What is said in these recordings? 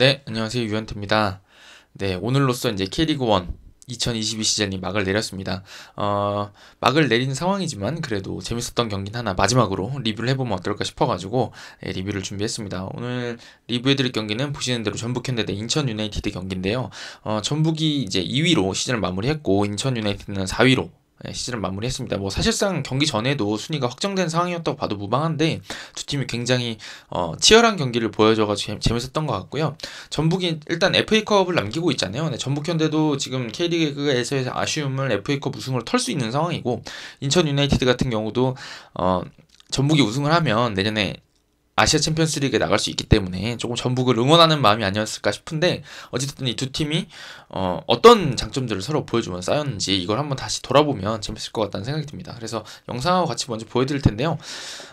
네, 안녕하세요. 유현태입니다. 네, 오늘로써 이제 K리그 1 2022 시즌이 막을 내렸습니다. 막을 내린 상황이지만 그래도 재밌었던 경기는 하나 마지막으로 리뷰를 해보면 어떨까 싶어가지고 리뷰를 준비했습니다. 오늘 리뷰해드릴 경기는 보시는 대로 전북현대 대 인천 유나이티드 경기인데요. 전북이 이제 2위로 시즌을 마무리했고 인천 유나이티드는 4위로 시즌을 마무리했습니다. 뭐 사실상 경기 전에도 순위가 확정된 상황이었다고 봐도 무방한데 두 팀이 굉장히 치열한 경기를 보여줘가지고 재밌었던 것 같고요. 전북이 일단 FA컵을 남기고 있잖아요. 네, 전북현대도 지금 K리그에서의 아쉬움을 FA컵 우승으로 털 수 있는 상황이고 인천 유나이티드 같은 경우도 전북이 우승을 하면 내년에 아시아 챔피언스 리그에 나갈 수 있기 때문에 조금 전북을 응원하는 마음이 아니었을까 싶은데 어쨌든 이 두 팀이 어떤 장점들을 서로 보여주면서 쌓였는지 이걸 한번 다시 돌아보면 재밌을 것 같다는 생각이 듭니다. 그래서 영상하고 같이 먼저 보여드릴 텐데요.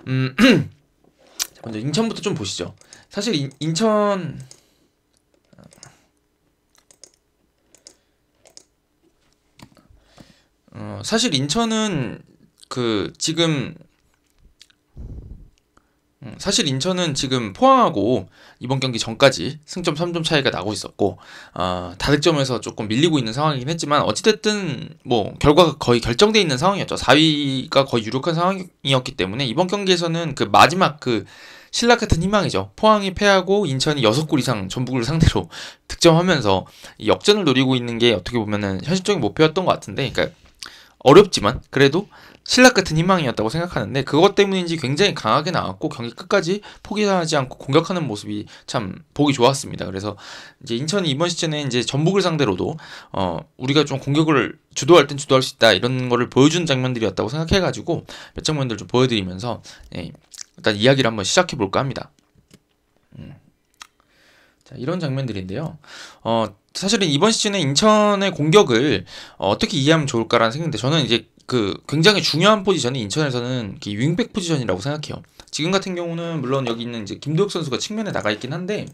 먼저 인천부터 좀 보시죠. 사실 인천 사실 인천은 사실 인천은 지금 포항하고 이번 경기 전까지 승점 3점 차이가 나고 있었고 다득점에서 조금 밀리고 있는 상황이긴 했지만 어찌됐든 뭐 결과가 거의 결정돼 있는 상황이었죠. 4위가 거의 유력한 상황이었기 때문에 이번 경기에서는 그 마지막 그 신락 같은 희망이죠. 포항이 패하고 인천이 6골 이상 전북을 상대로 득점하면서 역전을 노리고 있는 게 어떻게 보면은 현실적인 목표였던 것 같은데, 그러니까 어렵지만 그래도 신락 같은 희망이었다고 생각하는데 그것 때문인지 굉장히 강하게 나왔고 경기 끝까지 포기하지 않고 공격하는 모습이 참 보기 좋았습니다. 그래서 이제 인천이 이번 시즌에 이제 전북을 상대로도 우리가 좀 공격을 주도할 땐 주도할 수 있다 이런 거를 보여준 장면들이었다고 생각해가지고 몇 장면들 좀 보여드리면서 일단 이야기를 한번 시작해 볼까 합니다. 자, 이런 장면들인데요. 사실은 이번 시즌에 인천의 공격을 어떻게 이해하면 좋을까라는 생각인데 저는 이제 굉장히 중요한 포지션이 인천에서는 윙백 포지션이라고 생각해요. 지금 같은 경우는 물론 여기 있는 이제 김도혁 선수가 측면에 나가 있긴 한데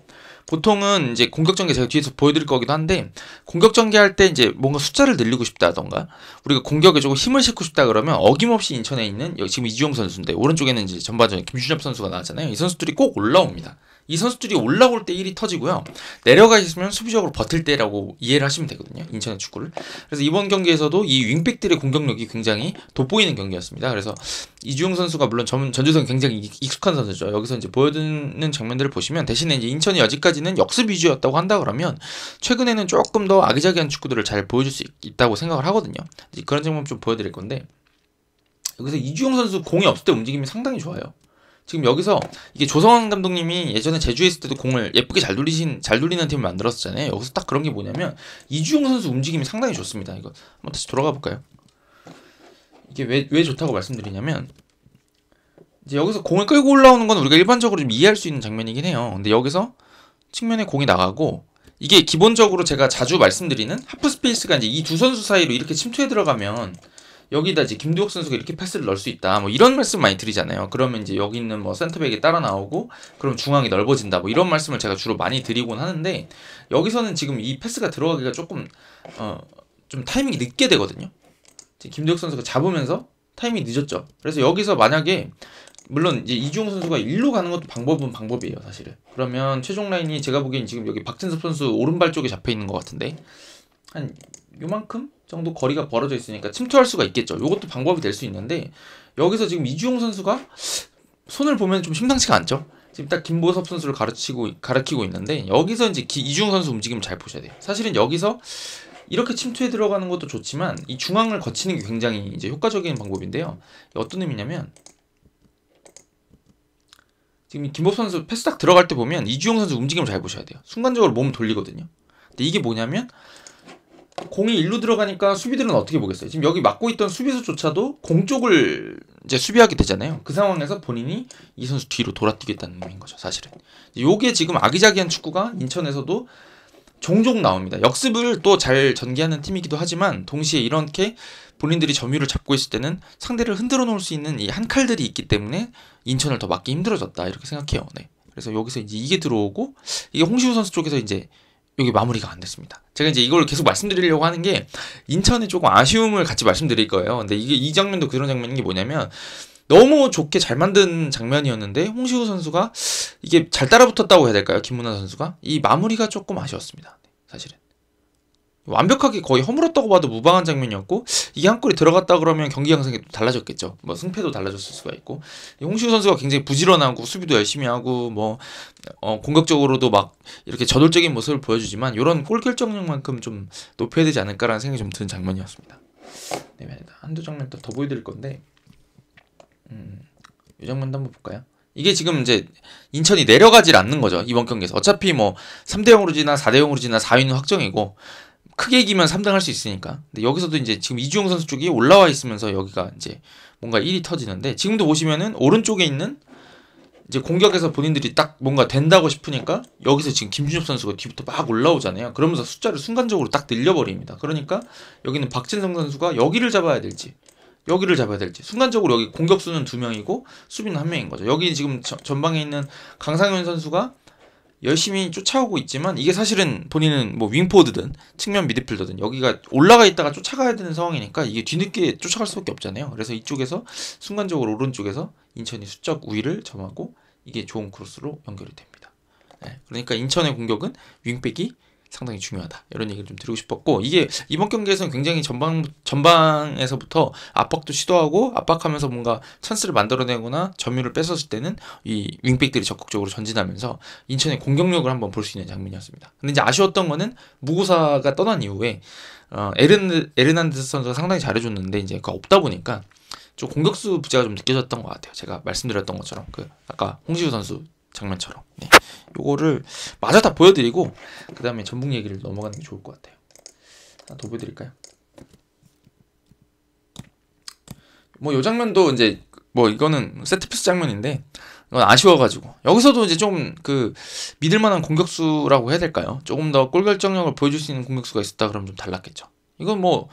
보통은 이제 공격 전개 제가 뒤에서 보여드릴 거기도 한데 공격 전개할 때 이제 뭔가 숫자를 늘리고 싶다던가 우리가 공격에 조금 힘을 싣고 싶다 그러면 어김없이 인천에 있는 여기 지금 이주영 선수인데 오른쪽에는 이제 전반전에 김준엽 선수가 나왔잖아요. 이 선수들이 꼭 올라옵니다. 이 선수들이 올라올 때 1이 터지고요. 내려가 있으면 수비적으로 버틸 때라고 이해를 하시면 되거든요. 인천의 축구를. 그래서 이번 경기에서도 이 윙백들의 공격력이 굉장히 돋보이는 경기였습니다. 그래서 이주용 선수가 물론 전주성 굉장히 익숙한 선수죠. 여기서 이제 보여드는 장면들을 보시면 대신에 이제 인천이 여지까지는 역습 위주였다고 한다 그러면 최근에는 조금 더 아기자기한 축구들을 잘 보여줄 수 있다고 생각을 하거든요. 그런 장면 좀 보여드릴 건데 여기서 이주용 선수 공이 없을 때 움직임이 상당히 좋아요. 지금 여기서 이게 조성환 감독님이 예전에 제주에 있을 때도 공을 예쁘게 잘 돌리는 팀을 만들었잖아요. 여기서 딱 그런 게 뭐냐면 이주용 선수 움직임이 상당히 좋습니다. 이거 한번 다시 돌아가 볼까요? 이게 왜 좋다고 말씀드리냐면 이제 여기서 공을 끌고 올라오는 건 우리가 일반적으로 좀 이해할 수 있는 장면이긴 해요. 근데 여기서 측면에 공이 나가고 이게 기본적으로 제가 자주 말씀드리는 하프 스페이스가 이제 이 두 선수 사이로 이렇게 침투해 들어가면 여기다 이제 김두혁 선수가 이렇게 패스를 넣을 수 있다. 뭐 이런 말씀 많이 드리잖아요. 그러면 이제 여기 있는 뭐 센터백이 따라 나오고 그럼 중앙이 넓어진다. 뭐 이런 말씀을 제가 주로 많이 드리곤 하는데 여기서는 지금 이 패스가 들어가기가 조금 좀 타이밍이 늦게 되거든요. 김두혁 선수가 잡으면서 타이밍이 늦었죠. 그래서 여기서 만약에 물론 이제 이주용 선수가 일로 가는 것도 방법이에요, 사실은. 그러면 최종 라인이 제가 보기엔 지금 여기 박진섭 선수 오른발 쪽에 잡혀 있는 것 같은데 한 요만큼 정도 거리가 벌어져 있으니까 침투할 수가 있겠죠. 요것도 방법이 될 수 있는데 여기서 지금 이주용 선수가 손을 보면 좀 심상치가 않죠. 지금 딱 김보섭 선수를 가르치고 있는데 여기서 이제 이주용 선수 움직임을 잘 보셔야 돼요. 사실은 여기서 이렇게 침투해 들어가는 것도 좋지만 이 중앙을 거치는 게 굉장히 이제 효과적인 방법인데요. 어떤 의미냐면 지금 김보섭 선수 패스 딱 들어갈 때 보면 이주용 선수 움직임을 잘 보셔야 돼요. 순간적으로 몸 돌리거든요. 근데 이게 뭐냐면 공이 일로 들어가니까 수비들은 어떻게 보겠어요? 지금 여기 막고 있던 수비수조차도 공 쪽을 이제 수비하게 되잖아요. 그 상황에서 본인이 이 선수 뒤로 돌아뛰겠다는 의미인 거죠, 사실은. 요게 지금 아기자기한 축구가 인천에서도 종종 나옵니다. 역습을 또 잘 전개하는 팀이기도 하지만 동시에 이렇게 본인들이 점유를 잡고 있을 때는 상대를 흔들어 놓을 수 있는 이 한 칼들이 있기 때문에 인천을 더 막기 힘들어졌다 이렇게 생각해요. 네. 그래서 여기서 이제 이게 들어오고 이게 홍시우 선수 쪽에서 이제 여기 마무리가 안 됐습니다. 제가 이제 이걸 계속 말씀드리려고 하는 게 인천에 조금 아쉬움을 같이 말씀드릴 거예요. 근데 이게 이 장면도 그런 장면인 게 뭐냐면 너무 좋게 잘 만든 장면이었는데 홍시우 선수가 이게 잘 따라붙었다고 해야 될까요? 김문환 선수가 이 마무리가 조금 아쉬웠습니다. 사실은 완벽하게 거의 허물었다고 봐도 무방한 장면이었고 이게 한 골이 들어갔다 그러면 경기 양상이 또 달라졌겠죠. 뭐 승패도 달라졌을 수가 있고 홍시우 선수가 굉장히 부지런하고 수비도 열심히 하고 뭐 공격적으로도 막 이렇게 저돌적인 모습을 보여주지만 이런 골 결정력만큼 좀 높여야 되지 않을까라는 생각이 좀 드는 장면이었습니다. 네, 한두 장면 더 보여드릴 건데 이 장면도 한번 볼까요? 이게 지금 이제 인천이 내려가질 않는 거죠. 이번 경기에서 어차피 뭐 3대0으로 지나 4대0으로 지나 4위는 확정이고 크게 이기면 3등 할 수 있으니까. 근데 여기서도 이제 지금 이주영 선수 쪽이 올라와 있으면서 여기가 이제 뭔가 일이 터지는데 지금도 보시면은 오른쪽에 있는 이제 공격에서 본인들이 딱 뭔가 된다고 싶으니까 여기서 지금 김준엽 선수가 뒤부터 막 올라오잖아요. 그러면서 숫자를 순간적으로 딱 늘려버립니다. 그러니까 여기는 박진성 선수가 여기를 잡아야 될지 여기를 잡아야 될지 순간적으로 여기 공격수는 2명이고 수비는 1명인 거죠. 여기 지금 전방에 있는 강상현 선수가 열심히 쫓아오고 있지만 이게 사실은 본인은 뭐 윙포드든 측면 미드필더든 여기가 올라가 있다가 쫓아가야 되는 상황이니까 이게 뒤늦게 쫓아갈 수밖에 없잖아요. 그래서 이쪽에서 순간적으로 오른쪽에서 인천이 수적 우위를 점하고 이게 좋은 크로스로 연결이 됩니다. 네, 그러니까 인천의 공격은 윙백이 상당히 중요하다. 이런 얘기를 좀 드리고 싶었고 이게 이번 경기에서는 굉장히 전방에서부터 압박도 시도하고 압박하면서 뭔가 찬스를 만들어내거나 점유를 뺏었을 때는 이 윙백들이 적극적으로 전진하면서 인천의 공격력을 한번 볼 수 있는 장면이었습니다. 근데 이제 아쉬웠던 거는 무고사가 떠난 이후에 에르난데스 선수가 상당히 잘해줬는데 이제 그가 없다 보니까 좀 공격수 부재가 좀 느껴졌던 것 같아요. 제가 말씀드렸던 것처럼 그 아까 홍시우 선수 장면처럼. 네. 요거를 마저 다 보여드리고 그 다음에 전북 얘기를 넘어가는 게 좋을 것 같아요. 하나 더 보여드릴까요? 뭐 요 장면도 이제 뭐 이거는 세트피스 장면인데 이건 아쉬워가지고 여기서도 이제 좀 그 믿을만한 공격수라고 해야 될까요? 조금 더 골 결정력을 보여줄 수 있는 공격수가 있었다 그러면 좀 달랐겠죠. 이건 뭐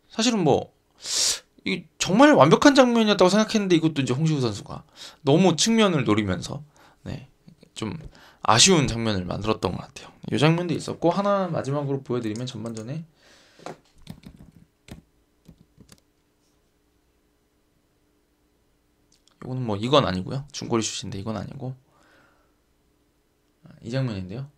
사실은 뭐 이 정말 완벽한 장면이었다고 생각했는데 이것도 이제 홍시우 선수가 너무 측면을 노리면서 네, 좀 아쉬운 장면을 만들었던 것 같아요. 이 장면도 있었고 하나 마지막으로 보여드리면 전반전에 이거는 뭐 이건 아니고요. 중거리 슛인데 이건 아니고 이 장면인데요.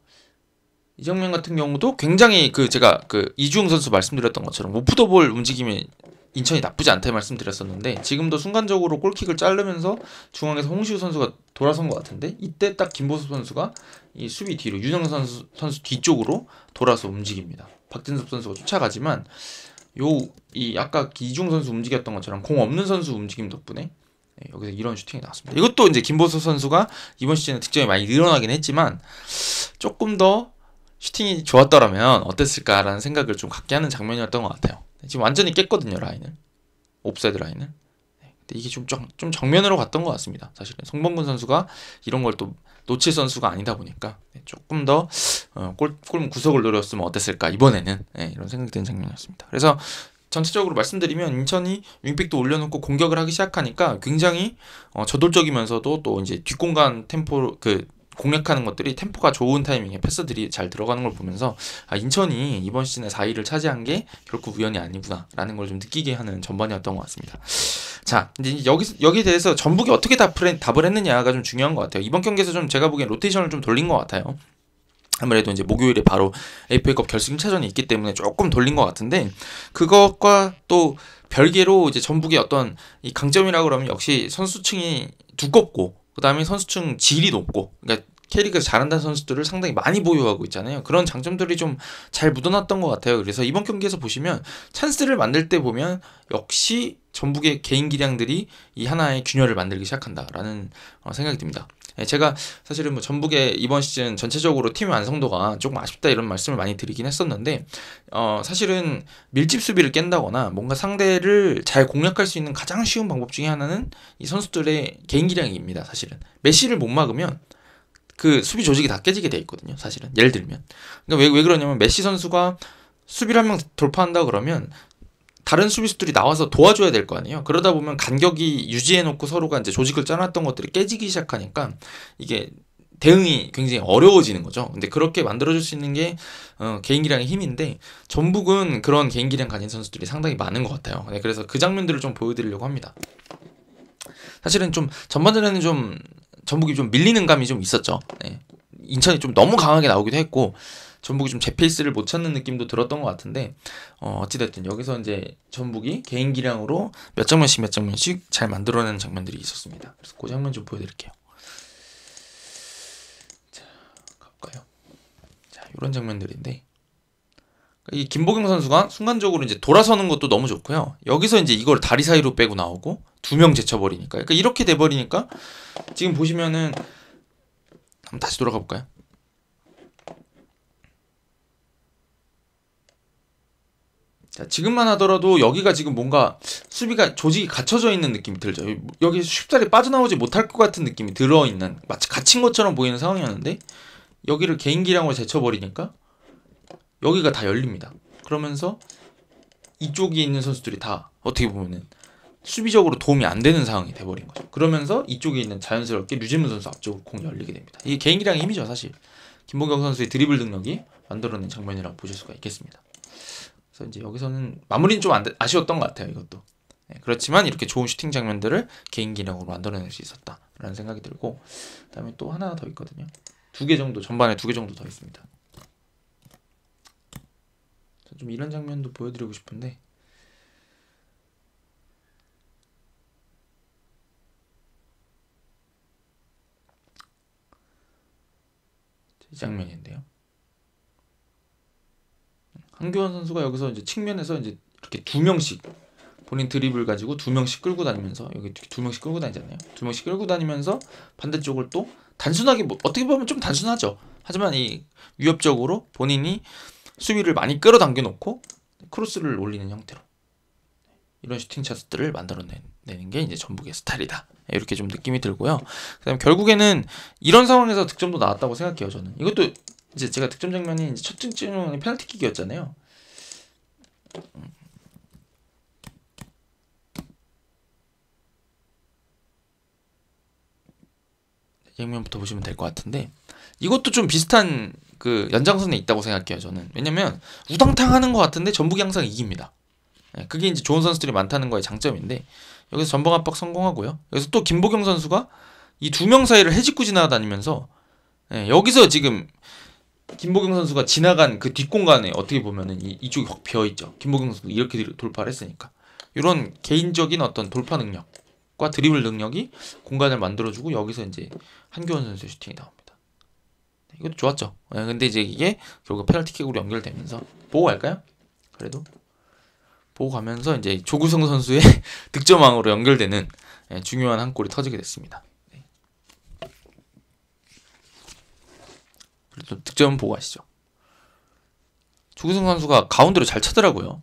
이 장면 같은 경우도 굉장히 그 제가 그 이주영 선수 말씀드렸던 것처럼 오프더볼 움직임이 인천이 나쁘지 않다 말씀드렸었는데 지금도 순간적으로 골킥을 자르면서 중앙에서 홍시우 선수가 돌아선 것 같은데 이때 딱 김보섭 선수가 이 수비 뒤로 윤영 선수 뒤쪽으로 돌아서 움직입니다. 박진섭 선수가 쫓아가지만 이 아까 이중 선수 움직였던 것처럼 공 없는 선수 움직임 덕분에 여기서 이런 슈팅이 나왔습니다. 이것도 이제 김보섭 선수가 이번 시즌에 득점이 많이 늘어나긴 했지만 조금 더 슈팅이 좋았더라면 어땠을까라는 생각을 좀 갖게 하는 장면이었던 것 같아요. 지금 완전히 깼거든요, 라인을. 옵사이드 라인을. 근데 이게 좀 정면으로 갔던 것 같습니다. 사실은 송범근 선수가 이런 걸 또 놓칠 선수가 아니다 보니까 조금 더 골 구석을 노렸으면 어땠을까 이번에는 이런 생각이 드는 장면이었습니다. 그래서 전체적으로 말씀드리면 인천이 윙백도 올려놓고 공격을 하기 시작하니까 굉장히 저돌적이면서도 또 이제 뒷공간 템포 공략하는 것들이 템포가 좋은 타이밍에 패스들이 잘 들어가는 걸 보면서 인천이 이번 시즌에 4위를 차지한 게 결코 우연이 아니구나 라는 걸 좀 느끼게 하는 전반이었던 것 같습니다. 자, 이제 여기에 대해서 전북이 어떻게 답을 했느냐가 좀 중요한 것 같아요. 이번 경기에서 좀 제가 보기엔 로테이션을 좀 돌린 것 같아요. 아무래도 이제 목요일에 바로 FA컵 결승 1차전이 있기 때문에 조금 돌린 것 같은데 그것과 또 별개로 이제 전북의 어떤 이 강점이라고 그러면 역시 선수층이 두껍고 그 다음에 선수층 질이 높고 그러니까 K리그에서 잘한다는 선수들을 상당히 많이 보유하고 있잖아요. 그런 장점들이 좀 잘 묻어났던 것 같아요. 그래서 이번 경기에서 보시면 찬스를 만들 때 보면 역시 전북의 개인 기량들이 이 하나의 균열을 만들기 시작한다라는 생각이 듭니다. 제가 사실은 뭐 전북의 이번 시즌 전체적으로 팀 완성도가 조금 아쉽다 이런 말씀을 많이 드리긴 했었는데 사실은 밀집 수비를 깬다거나 뭔가 상대를 잘 공략할 수 있는 가장 쉬운 방법 중에 하나는 이 선수들의 개인 기량입니다. 사실은 메시를 못 막으면 그 수비 조직이 다 깨지게 돼 있거든요. 사실은 예를 들면 그러니까 왜 그러냐면 메시 선수가 수비를 한 명 돌파한다 그러면 다른 수비수들이 나와서 도와줘야 될 거 아니에요. 그러다 보면 간격이 유지해놓고 서로가 이제 조직을 짜놨던 것들이 깨지기 시작하니까 이게 대응이 굉장히 어려워지는 거죠. 근데 그렇게 만들어줄 수 있는 게 개인 기량의 힘인데 전북은 그런 개인 기량 가진 선수들이 상당히 많은 것 같아요. 그래서 그 장면들을 좀 보여드리려고 합니다. 사실은 좀 전반전에는 좀 전북이 좀 밀리는 감이 좀 있었죠. 네. 인천이 좀 너무 강하게 나오기도 했고 전북이 좀 제 페이스를 못 찾는 느낌도 들었던 것 같은데 어찌됐든 여기서 이제 전북이 개인 기량으로 몇 장면씩 잘 만들어내는 장면들이 있었습니다. 그래서 그 장면 좀 보여드릴게요. 자, 가볼까요? 자, 이런 장면들인데 이 김보경 선수가 순간적으로 이제 돌아서는 것도 너무 좋고요. 여기서 이제 이걸 다리 사이로 빼고 나오고 2명 제쳐버리니까, 그러니까 이렇게 돼버리니까 지금 보시면은 한번 다시 돌아가 볼까요? 자, 지금만 하더라도 여기가 지금 뭔가 수비가 조직이 갖춰져 있는 느낌이 들죠. 여기 쉽사리 빠져나오지 못할 것 같은 느낌이 들어있는, 마치 갇힌 것처럼 보이는 상황이었는데 여기를 개인 기량으로 제쳐버리니까 여기가 다 열립니다. 그러면서 이쪽에 있는 선수들이 다 어떻게 보면은 수비적으로 도움이 안 되는 상황이 돼버린 거죠. 그러면서 이쪽에 있는 자연스럽게 류진문 선수 앞쪽으로 공이 열리게 됩니다. 이게 개인 기량의 힘이죠, 사실. 김보경 선수의 드리블 능력이 만들어낸 장면이라고 보실 수가 있겠습니다. 그래서 이제 여기서는 마무리는 좀 아쉬웠던 것 같아요, 이것도. 네, 그렇지만 이렇게 좋은 슈팅 장면들을 개인 기량으로 만들어낼 수 있었다라는 생각이 들고, 그다음에 또 하나 더 있거든요. 2개 정도, 전반에 2개 정도 더 있습니다. 좀 이런 장면도 보여드리고 싶은데, 이 장면인데요. 한교원 선수가 여기서 이제 측면에서 이제 이렇게 2명씩 본인 드리블 가지고 2명씩 끌고 다니면서, 여기 2명씩 끌고 다니잖아요. 2명씩 끌고 다니면서 반대쪽을 또 단순하게, 뭐 어떻게 보면 좀 단순하죠. 하지만 이 위협적으로 본인이 수비를 많이 끌어당겨 놓고 크로스를 올리는 형태로 이런 슈팅 찬스들을 만들어내는 게 이제 전북의 스타일이다, 이렇게 좀 느낌이 들고요. 그다음에 결국에는 이런 상황에서 득점도 나왔다고 생각해요. 저는 이것도 이제 제가 득점 장면이 이제 첫 득점이 페널티킥이었잖아요. 장면부터 보시면 될 것 같은데, 이것도 좀 비슷한 그 연장선에 있다고 생각해요. 저는. 왜냐면 우당탕 하는 것 같은데 전북이 항상 이깁니다. 그게 이제 좋은 선수들이 많다는 거의 장점인데, 여기서 전방 압박 성공하고요. 여기서 또 김보경 선수가 이 2명 사이를 헤집고 지나다니면서, 여기서 지금 김보경 선수가 지나간 그 뒷공간에 어떻게 보면은 이쪽이 확 비어있죠. 김보경 선수가 이렇게 돌파를 했으니까. 이런 개인적인 어떤 돌파 능력과 드리블 능력이 공간을 만들어주고, 여기서 이제 한교원 선수의 슈팅이 나옵니다. 이것도 좋았죠. 근데 이제 이게 결국 페널티킥으로 연결되면서, 보고 갈까요? 그래도 보고 가면서 이제 조구성 선수의 득점왕으로 연결되는 중요한 한 골이 터지게 됐습니다. 그래도 득점은 보고 가시죠. 조구성 선수가 가운데로 잘 차더라고요.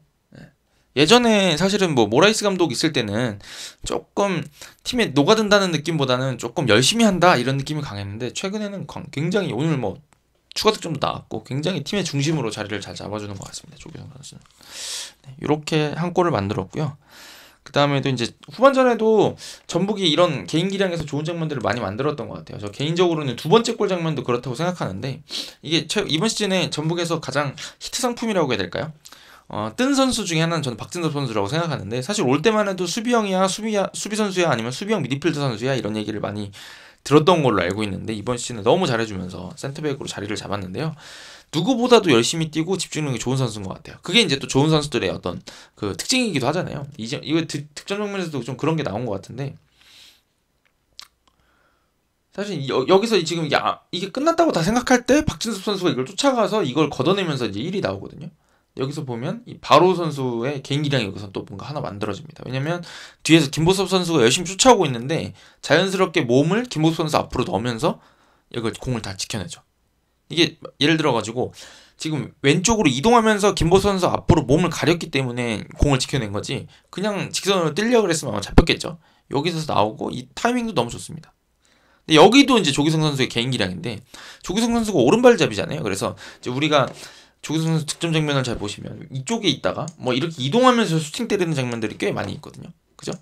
예전에 사실은 뭐 모라이스 감독 있을 때는 조금 팀에 녹아든다는 느낌보다는 조금 열심히 한다 이런 느낌이 강했는데, 최근에는 굉장히, 오늘 뭐 추가 득점도 나왔고 굉장히 팀의 중심으로 자리를 잘 잡아주는 것 같습니다. 조규성 선수는. 이렇게 한 골을 만들었고요. 그 다음에도 이제 후반전에도 전북이 이런 개인 기량에서 좋은 장면들을 많이 만들었던 것 같아요. 저 개인적으로는 2번째 골 장면도 그렇다고 생각하는데, 이게 이번 시즌에 전북에서 가장 히트 상품이라고 해야 될까요? 뜬 선수 중에 하나는 저는 박진섭 선수라고 생각하는데, 사실 올 때만 해도 수비형이야, 수비 선수야, 아니면 수비형 미드필더 선수야, 이런 얘기를 많이 들었던 걸로 알고 있는데, 이번 시즌에 너무 잘해주면서 센터백으로 자리를 잡았는데요. 누구보다도 열심히 뛰고 집중력이 좋은 선수인 것 같아요. 그게 이제 또 좋은 선수들의 어떤 그 특징이기도 하잖아요. 이거 득점 장면에서도 좀 그런 게 나온 것 같은데, 사실 여기서 지금 이게 끝났다고 다 생각할 때 박진섭 선수가 이걸 쫓아가서 이걸 걷어내면서 이제 1이 나오거든요. 여기서 보면 이 바로 선수의 개인 기량이 여기서 또 뭔가 하나 만들어집니다. 왜냐면 뒤에서 김보섭 선수가 열심히 쫓아오고 있는데 자연스럽게 몸을 김보섭 선수 앞으로 넣으면서 이걸 공을 다 지켜내죠. 이게 예를 들어가지고 지금 왼쪽으로 이동하면서 김보섭 선수 앞으로 몸을 가렸기 때문에 공을 지켜낸 거지, 그냥 직선으로 뛰려고 그랬으면 아마 잡혔겠죠. 여기서 나오고 이 타이밍도 너무 좋습니다. 근데 여기도 이제 조기성 선수의 개인 기량인데, 조기성 선수가 오른발잡이잖아요. 그래서 이제 우리가 조기성 선수 득점 장면을 잘 보시면 이쪽에 있다가 뭐 이렇게 이동하면서 슈팅 때리는 장면들이 꽤 많이 있거든요. 그죠?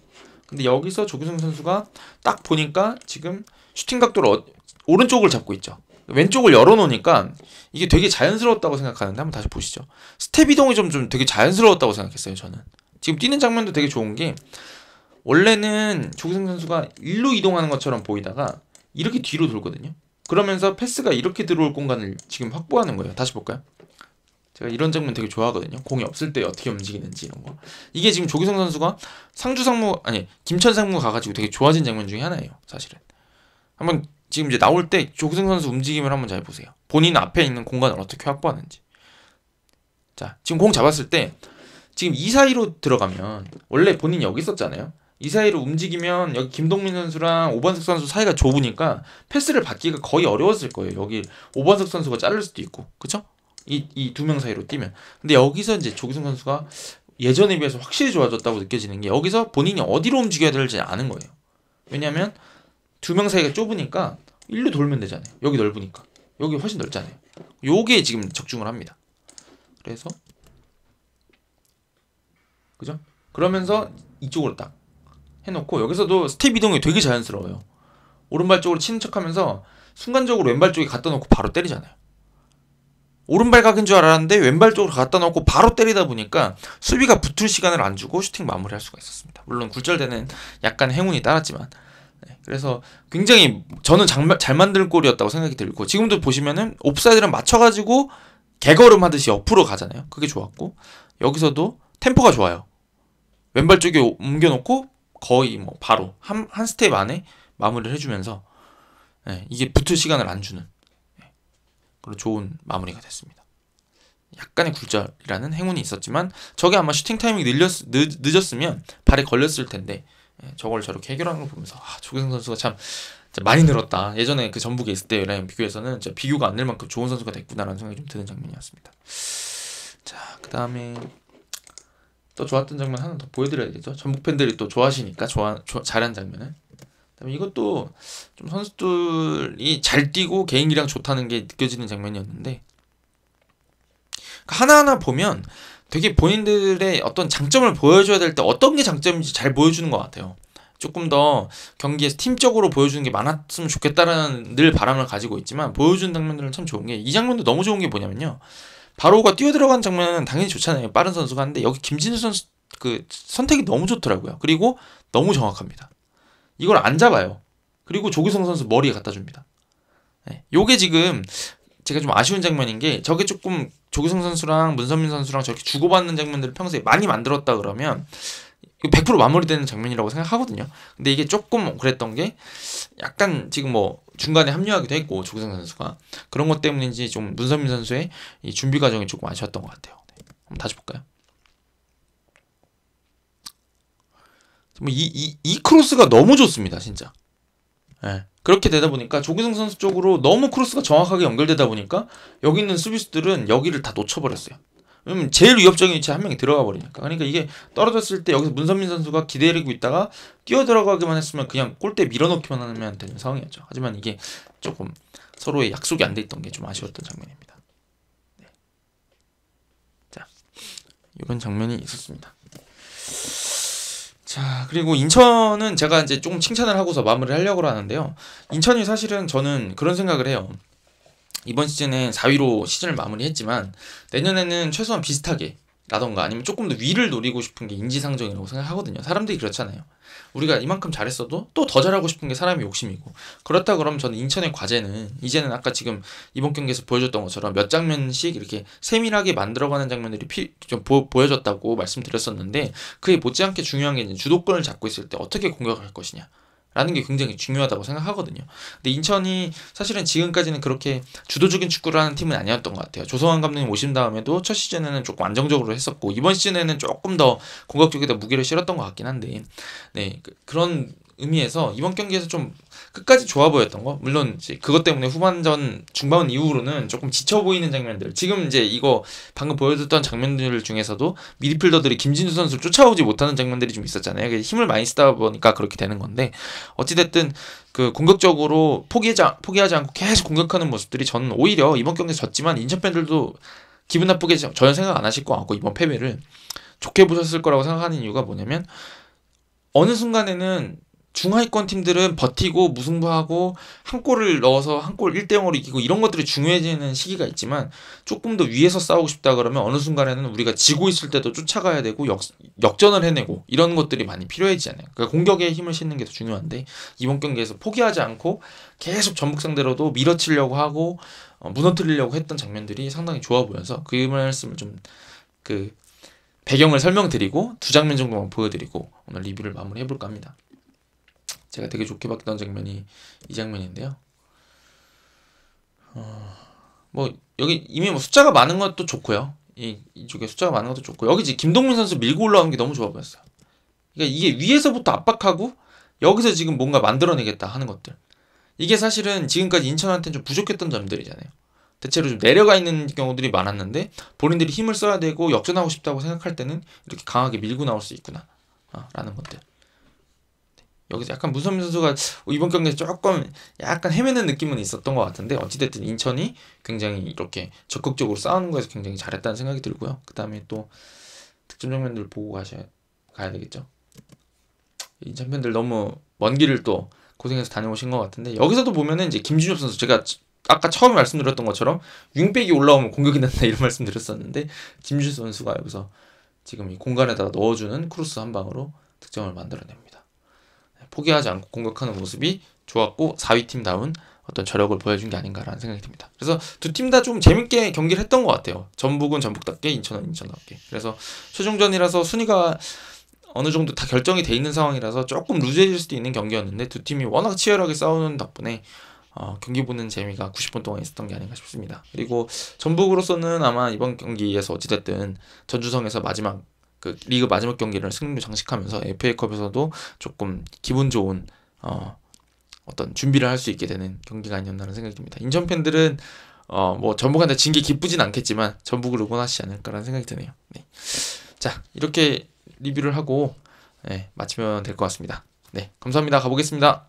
근데 여기서 조기성 선수가 딱 보니까 지금 슈팅 각도를 오른쪽을 잡고 있죠. 왼쪽을 열어놓으니까 이게 되게 자연스러웠다고 생각하는데, 한번 다시 보시죠. 스텝 이동이 좀 되게 자연스러웠다고 생각했어요, 저는. 지금 뛰는 장면도 되게 좋은 게, 원래는 조규성 선수가 일로 이동하는 것처럼 보이다가 이렇게 뒤로 돌거든요. 그러면서 패스가 이렇게 들어올 공간을 지금 확보하는 거예요. 다시 볼까요? 제가 이런 장면 되게 좋아하거든요. 공이 없을 때 어떻게 움직이는지 이런 거. 이게 지금 조규성 선수가 김천 상무 가가지고 되게 좋아진 장면 중에 하나예요. 사실은. 한번 지금 이제 나올 때 조규성 선수 움직임을 한번 잘 보세요. 본인 앞에 있는 공간을 어떻게 확보하는지. 자, 지금 공 잡았을 때 지금 이 사이로 들어가면 원래 본인이 여기 있었잖아요. 이 사이로 움직이면 여기 김동민 선수랑 오반석 선수 사이가 좁으니까 패스를 받기가 거의 어려웠을 거예요. 여기 오반석 선수가 자를 수도 있고, 그쵸? 이 두 명 사이로 뛰면. 근데 여기서 이제 조규성 선수가 예전에 비해서 확실히 좋아졌다고 느껴지는 게 여기서 본인이 어디로 움직여야 될지 아는 거예요. 왜냐면 두 명 사이가 좁으니까 일로 돌면 되잖아요. 여기 넓으니까. 여기 훨씬 넓잖아요. 요게 지금 적중을 합니다. 그래서 그죠? 그러면서 이쪽으로 딱 해놓고 여기서도 스텝 이동이 되게 자연스러워요. 오른발 쪽으로 치는 척하면서 순간적으로 왼발 쪽에 갖다 놓고 바로 때리잖아요. 오른발 각인 줄 알았는데 왼발 쪽으로 갖다 놓고 바로 때리다 보니까 수비가 붙을 시간을 안 주고 슈팅 마무리할 수가 있었습니다. 물론 굴절되는 약간 행운이 따랐지만, 네, 그래서 굉장히 저는 잘 만든 골이었다고 생각이 들고, 지금도 보시면은 옵사이드랑 맞춰가지고 개걸음 하듯이 옆으로 가잖아요. 그게 좋았고, 여기서도 템포가 좋아요. 왼발 쪽에 옮겨놓고 거의 뭐 바로 한 스텝 안에 마무리를 해주면서, 네, 이게 붙을 시간을 안 주는, 네, 그런 좋은 마무리가 됐습니다. 약간의 굴절이라는 행운이 있었지만 저게 아마 슈팅 타이밍이 늦었으면 발에 걸렸을 텐데, 네, 저걸 저렇게 해결하는 걸 보면서 조규성 선수가 참 많이 늘었다. 예전에 그 전북에 있을 때랑 비교해서는 진짜 비교가 안 될 만큼 좋은 선수가 됐구나라는 생각이 좀 드는 장면이었습니다. 자, 그 다음에 또 좋았던 장면 하나 더 보여드려야겠죠. 전북 팬들이 또 좋아하시니까 잘한 장면은. 그다음에 이것도 좀 선수들이 잘 뛰고 개인기량 좋다는 게 느껴지는 장면이었는데, 하나하나 보면 되게 본인들의 어떤 장점을 보여줘야 될 때 어떤 게 장점인지 잘 보여주는 것 같아요. 조금 더 경기에서 팀적으로 보여주는 게 많았으면 좋겠다라는 늘 바람을 가지고 있지만, 보여주는 장면들은 참 좋은 게, 이 장면도 너무 좋은 게 뭐냐면요, 바로가 뛰어들어간 장면은 당연히 좋잖아요. 빠른 선수가. 하는데 여기 김진수 선수 그 선택이 너무 좋더라고요. 그리고 너무 정확합니다. 이걸 안 잡아요. 그리고 조규성 선수 머리에 갖다 줍니다. 네, 요게 지금 제가 좀 아쉬운 장면인 게, 저게 조금 조규성 선수랑 문선민 선수랑 저렇게 주고받는 장면들을 평소에 많이 만들었다 그러면 100% 마무리되는 장면이라고 생각하거든요. 근데 이게 조금 그랬던 게, 약간 지금 뭐 중간에 합류하기도 했고 조규성 선수가, 그런 것 때문인지 좀 문선민 선수의 이 준비 과정이 조금 아쉬웠던 것 같아요. 네, 한번 다시 볼까요? 이 크로스가 너무 좋습니다, 진짜. 네. 그렇게 되다 보니까 조규성 선수 쪽으로 너무 크로스가 정확하게 연결되다 보니까 여기 있는 수비수들은 여기를 다 놓쳐버렸어요. 왜냐면 제일 위협적인 위치에 한 명이 들어가 버리니까. 그러니까 이게 떨어졌을 때 여기서 문선민 선수가 기다리고 있다가 뛰어 들어가기만 했으면 그냥 골대 밀어넣기만 하면 되는 상황이었죠. 하지만 이게 조금 서로의 약속이 안 돼 있던 게 좀 아쉬웠던 장면입니다. 네. 자, 이런 장면이 있었습니다. 자, 그리고 인천은 제가 이제 조금 칭찬을 하고서 마무리를 하려고 하는데요. 인천이 사실은 저는 그런 생각을 해요. 이번 시즌에 4위로 시즌을 마무리했지만 내년에는 최소한 비슷하게 라던가 아니면 조금 더 위를 노리고 싶은 게 인지상정이라고 생각하거든요. 사람들이 그렇잖아요. 우리가 이만큼 잘했어도 또 더 잘하고 싶은 게 사람의 욕심이고, 그렇다 그러면 저는 인천의 과제는 이제는 아까 지금 이번 경기에서 보여줬던 것처럼 몇 장면씩 이렇게 세밀하게 만들어가는 장면들이 좀 보여줬다고 말씀드렸었는데, 그에 못지않게 중요한 게 이제 주도권을 잡고 있을 때 어떻게 공격할 것이냐 라는 게 굉장히 중요하다고 생각하거든요. 근데 인천이 사실은 지금까지는 그렇게 주도적인 축구를 하는 팀은 아니었던 것 같아요. 조성환 감독님 오신 다음에도 첫 시즌에는 조금 안정적으로 했었고, 이번 시즌에는 조금 더 공격적에다 무게를 실었던 것 같긴 한데, 네, 그런 의미에서 이번 경기에서 좀 끝까지 좋아 보였던 거, 물론 이제 그것 때문에 후반전 중반 이후로는 조금 지쳐 보이는 장면들, 지금 이제 이거 방금 보여줬던 장면들 중에서도 미드필더들이 김진수 선수를 쫓아오지 못하는 장면들이 좀 있었잖아요. 힘을 많이 쓰다 보니까 그렇게 되는 건데, 어찌됐든 그 공격적으로 포기하지 않고 계속 공격하는 모습들이 저는 오히려 이번 경기에서 졌지만 인천 팬들도 기분 나쁘게 전혀 생각 안 하실 것 같고, 이번 패배를 좋게 보셨을 거라고 생각하는 이유가 뭐냐면, 어느 순간에는 중하위권 팀들은 버티고 무승부하고 한 골을 넣어서 한 골 1대0으로 이기고 이런 것들이 중요해지는 시기가 있지만 조금 더 위에서 싸우고 싶다 그러면 어느 순간에는 우리가 지고 있을 때도 쫓아가야 되고 역전을 해내고 이런 것들이 많이 필요해지잖아요. 그러니까 공격에 힘을 싣는 게 더 중요한데 이번 경기에서 포기하지 않고 계속 전북 상대로도 밀어치려고 하고 무너뜨리려고 했던 장면들이 상당히 좋아 보여서 그 말씀을 좀 그 배경을 설명드리고 두 장면 정도만 보여드리고 오늘 리뷰를 마무리해볼까 합니다. 제가 되게 좋게 봤던 장면이 이 장면인데요. 뭐 여기 이미 뭐 숫자가 많은 것도 좋고요. 이쪽에 숫자가 많은 것도 좋고 여기 지금 김동민 선수 밀고 올라오는 게 너무 좋아 보였어요. 그러니까 이게 위에서부터 압박하고 여기서 지금 뭔가 만들어내겠다 하는 것들. 이게 사실은 지금까지 인천한테는 좀 부족했던 점들이잖아요. 대체로 좀 내려가 있는 경우들이 많았는데 본인들이 힘을 써야 되고 역전하고 싶다고 생각할 때는 이렇게 강하게 밀고 나올 수 있구나 라는 것들. 여기서 약간 문선민 선수가 이번 경기에서 조금 약간 헤매는 느낌은 있었던 것 같은데 어찌됐든 인천이 굉장히 이렇게 적극적으로 싸우는 거에서 굉장히 잘했다는 생각이 들고요. 그 다음에 또 득점 장면들 보고 가야 되겠죠. 인천 팬들 너무 먼 길을 또 고생해서 다녀오신 것 같은데 여기서도 보면은 이제 김준엽 선수 제가 아까 처음에 말씀드렸던 것처럼 윙백이 올라오면 공격이 된다 이런 말씀 드렸었는데 김준엽 선수가 여기서 지금 이 공간에다가 넣어주는 크로스 한 방으로 득점을 만들어냅니다. 포기하지 않고 공격하는 모습이 좋았고 4위 팀다운 어떤 저력을 보여준 게 아닌가라는 생각이 듭니다. 그래서 두 팀 다 좀 재밌게 경기를 했던 것 같아요. 전북은 전북답게 인천은 인천답게. 그래서 최종전이라서 순위가 어느 정도 다 결정이 돼 있는 상황이라서 조금 루즈해질 수도 있는 경기였는데 두 팀이 워낙 치열하게 싸우는 덕분에 경기 보는 재미가 90분 동안 있었던 게 아닌가 싶습니다. 그리고 전북으로서는 아마 이번 경기에서 어찌됐든 전주성에서 마지막 그 리그 마지막 경기를 승리로 장식하면서 FA컵에서도 조금 기분 좋은 어떤 준비를 할 수 있게 되는 경기가 아니었나라는 생각이 듭니다. 인천 팬들은 뭐 전북한테 진 게 기쁘진 않겠지만 전북을 응원하시지 않을까라는 생각이 드네요. 네. 자 이렇게 리뷰를 하고 마치면 될 것 같습니다. 네 감사합니다. 가보겠습니다.